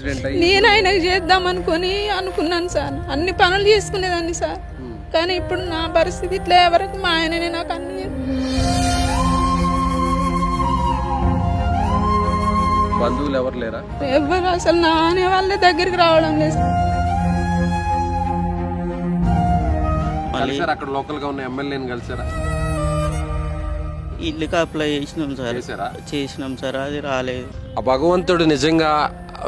Accident నేను ఆయనకు చేద్దాం అనుకున్నాను సార్. అన్ని పనులు చేసుకునేదాన్ని సార్. కానీ ఇప్పుడు నా పరిస్థితి ఇట్లా ఎవరికి మా ఆయననే నాకు అన్ని బంధువులు ఎవరు లేరా? ఎవరు అసలు నా అనే వాళ్ళ దగ్గరికి రావడం లేదు. కలిసారా? అక్కడ లోకల్ గా ఉన్న ఎమ్మెల్యేని కలిసారా? ఇల్లుకి అప్లై చేసినాం సార్. చేసినాం సార్, అది రాలేదు. ఆ భగవంతుడు నిజంగా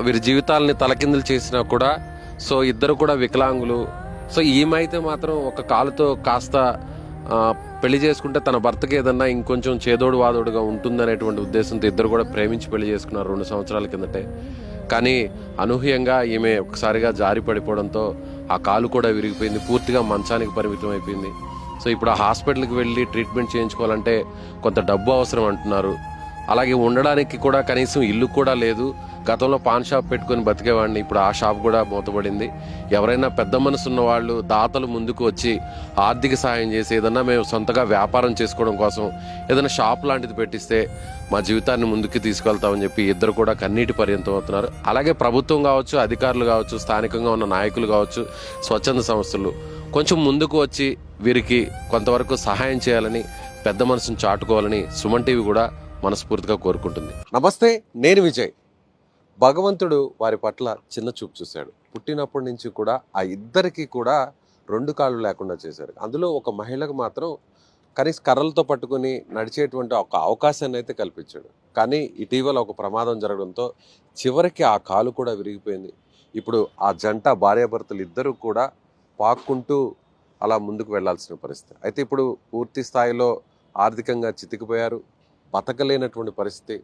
వీరి జీవితాలని తలకిందులు చేసినా కూడా సో ఇద్దరు కూడా వికలాంగులు. సో ఈమె అయితే మాత్రం ఒక కాలుతో కాస్త పెళ్లి చేసుకుంటే తన భర్తకి ఏదన్నా ఇంకొంచెం చేదోడు వాదోడుగా ఉంటుందనేటువంటి ఉద్దేశంతో ఇద్దరు కూడా ప్రేమించి పెళ్లి చేసుకున్నారు 2 సంవత్సరాల కిందటే. కానీ అనూహ్యంగా ఈమె ఒకసారిగా జారి పడిపోవడంతో ఆ కాలు కూడా విరిగిపోయింది, పూర్తిగా మంచానికి పరిమితం అయిపోయింది. సో ఇప్పుడు ఆ హాస్పిటల్కి వెళ్ళి ట్రీట్మెంట్ చేయించుకోవాలంటే కొంత డబ్బు అవసరం అంటున్నారు. అలాగే ఉండడానికి కూడా కనీసం ఇల్లు కూడా లేదు. గతంలో పాన్ షాప్ పెట్టుకొని బతికేవాడిని, ఇప్పుడు ఆ షాప్ కూడా మూతపడింది. ఎవరైనా పెద్ద మనసు ఉన్న వాళ్ళు దాతలు ముందుకు వచ్చి ఆర్థిక సహాయం చేసి ఏదన్నా మేము సొంతగా వ్యాపారం చేసుకోవడం కోసం ఏదైనా షాప్ లాంటిది పెట్టిస్తే మా జీవితాన్ని ముందుకు తీసుకెళ్తామని చెప్పి ఇద్దరు కూడా కన్నీటి పర్యంతం అవుతున్నారు. అలాగే ప్రభుత్వం కావచ్చు, అధికారులు కావచ్చు, స్థానికంగా ఉన్న నాయకులు కావచ్చు, స్వచ్ఛంద సంస్థలు కొంచెం ముందుకు వచ్చి వీరికి కొంతవరకు సహాయం చేయాలని, పెద్ద మనసును చాటుకోవాలని సుమన్ టీవీ కూడా మనస్ఫూర్తిగా కోరుకుంటుంది. నమస్తే, నేను విజయ్. భగవంతుడు వారి పట్ల చిన్న చూపు చూశాడు. పుట్టినప్పటి నుంచి కూడా ఆ ఇద్దరికి కూడా 2 కాళ్ళు లేకుండా చేశారు. అందులో ఒక మహిళకు మాత్రం కనీసం కర్రలతో పట్టుకుని నడిచేటువంటి ఒక అవకాశాన్ని అయితే కల్పించాడు. కానీ ఇటీవల ఒక ప్రమాదం జరగడంతో చివరికి ఆ కాలు కూడా విరిగిపోయింది. ఇప్పుడు ఆ జంట భార్యాభర్తలు ఇద్దరు కూడా పాక్కుంటూ అలా ముందుకు వెళ్లాల్సిన పరిస్థితి. అయితే ఇప్పుడు పూర్తి స్థాయిలో ఆర్థికంగా చితికిపోయారు, బతకలేనటువంటి పరిస్థితి.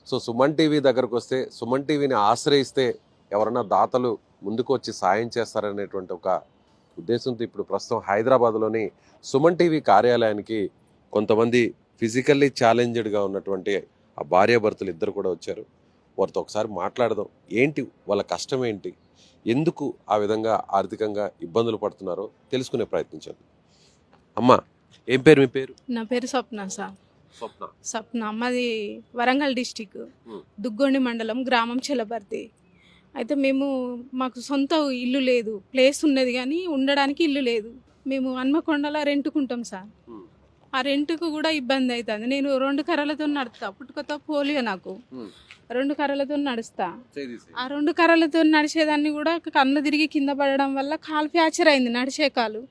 సో సుమన్ టీవీ దగ్గరకు వస్తే, సుమన్ టీవీని ఆశ్రయిస్తే ఎవరన్నా దాతలు ముందుకు వచ్చి సాయం చేస్తారనేటువంటి ఒక ఉద్దేశంతో ఇప్పుడు ప్రస్తుతం హైదరాబాద్లోని సుమన్ టీవీ కార్యాలయానికి కొంతమంది ఫిజికల్లీ ఛాలెంజ్డ్గా ఉన్నటువంటి ఆ భార్యాభర్తలు ఇద్దరు కూడా వచ్చారు. వారితో ఒకసారి మాట్లాడదాం. ఏంటి వాళ్ళ కష్టం ఏంటి, ఎందుకు ఆ విధంగా ఆర్థికంగా ఇబ్బందులు పడుతున్నారో తెలుసుకునే ప్రయత్నించండి. అమ్మా, ఏం పేరు మీ పేరు? నా పేరు స్వప్న సార్. స్వప్న. మాది వరంగల్ డిస్టిక్, దుగ్గొండి మండలం, గ్రామం చెలపర్తి. అయితే మాకు సొంత ఇల్లు లేదు, ప్లేస్ ఉన్నది కానీ ఉండడానికి ఇల్లు లేదు. మేము హన్మకొండలో రెంట్కుంటాం సార్. ఆ రెంట్కు కూడా ఇబ్బంది అవుతుంది. నేను 2 కర్రలతో నడుస్తా, పుట్టుకతో పోలియో నాకు. 2 కర్రలతో నడుస్తా. ఆ 2 కర్రలతో నడిచేదాన్ని కూడా కళ్ళు తిరిగి కింద పడడం వల్ల కాలు ఫ్రాక్చర్ అయింది, నడిచే కాలు.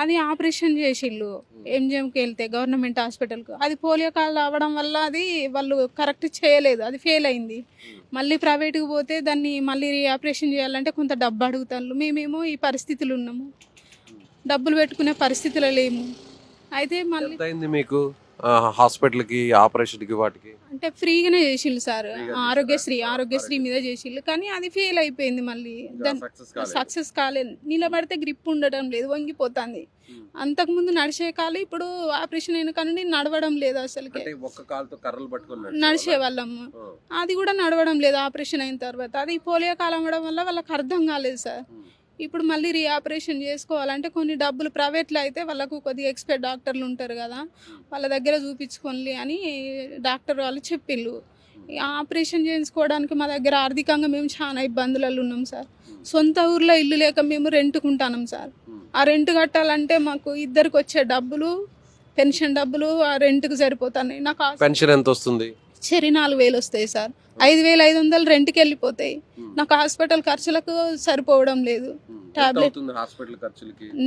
అది ఆపరేషన్ చేసిళ్ళు ఎంజిఎంకి వెళ్తే గవర్నమెంట్ హాస్పిటల్కు. అది పోలియో కాలు అవ్వడం వల్ల అది వాళ్ళు కరెక్ట్ చేయలేదు, అది ఫెయిల్ అయింది. మళ్ళీ ప్రైవేట్కి పోతే దాన్ని మళ్ళీ ఆపరేషన్ చేయాలంటే కొంత డబ్బు అడుగుతాను. మేమేమో ఈ పరిస్థితులు ఉన్నాము, డబ్బులు పెట్టుకునే పరిస్థితిలో లేము. అయితే మళ్ళీ హాస్పిటల్కి, ఆపరేషన్కి వాటికి అంటే ఫ్రీగానే చేసిళ్ళు సార్. ఆరోగ్యశ్రీ మీద చేసిళ్ళు. కానీ అది ఫెయిల్ అయిపోయింది. మళ్ళీ సక్సెస్ కాలేదు. నిలబడితే గ్రిప్ ఉండడం లేదు, వంగిపోతుంది. అంతకుముందు నడిచే కాలు ఇప్పుడు ఆపరేషన్ అయిన కానీ నడవడం లేదు. అసలుకి నడిచే వాళ్ళము, అది కూడా నడవడం లేదు ఆపరేషన్ అయిన తర్వాత. అది పోలియో కాలం అవ్వడం వల్ల వాళ్ళకి అర్థం కాలేదు సార్. ఇప్పుడు మళ్ళీ రీఆపరేషన్ చేసుకోవాలంటే కొన్ని డబ్బులు, ప్రైవేట్లో అయితే వాళ్ళకు కొద్దిగా ఎక్స్పర్ట్ డాక్టర్లు ఉంటారు కదా, వాళ్ళ దగ్గర చూపించుకోండి అని డాక్టర్ వాళ్ళు చెప్పిళ్ళు. ఆపరేషన్ చేయించుకోవడానికి మా దగ్గర ఆర్థికంగా మేము చాలా ఇబ్బందులలో ఉన్నాం సార్. సొంత ఊర్లో ఇల్లు లేక మేము రెంట్కుంటాం సార్. ఆ రెంట్ కట్టాలంటే మాకు ఇద్దరికి వచ్చే డబ్బులు, పెన్షన్ డబ్బులు ఆ రెంట్కి సరిపోతున్నాయి. నాకు పెన్షన్ ఎంత వస్తుంది? 4,000 వస్తాయి సార్. 5,500 రెంట్కి వెళ్ళిపోతాయి. నాకు హాస్పిటల్ ఖర్చులకు సరిపోవడం లేదు. టాబ్లెట్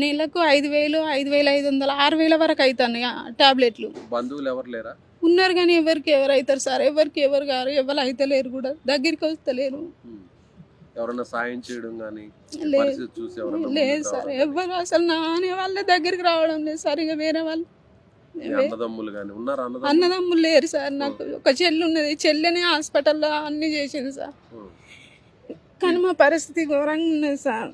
నెలకు 5,000, 5,500, 6,000 వరకు అవుతాయి టాబ్లెట్లు. బంధువులు ఎవరు లేరా? ఉన్నారు కానీ ఎవరికి ఎవరు అవుతారు సార్? ఎవరు గారు ఎవరు అయితే లేరు, కూడా దగ్గరికి వస్తలేరు. ఎవరన్నా సాయం చేయడం కానీ లేదు సార్. ఎవరు అసలు నా అనే వాళ్ళ దగ్గరికి రావడం లేదు సార్. ఇక వేరే వాళ్ళు అన్నదమ్ములు లేరు సార్. నాకు ఒక చెల్లి ఉన్నది, చెల్లెనే హాస్పిటల్లో అన్ని చేసింది సార్. కానీ మా పరిస్థితి ఘోరంగా ఉన్నది సార్.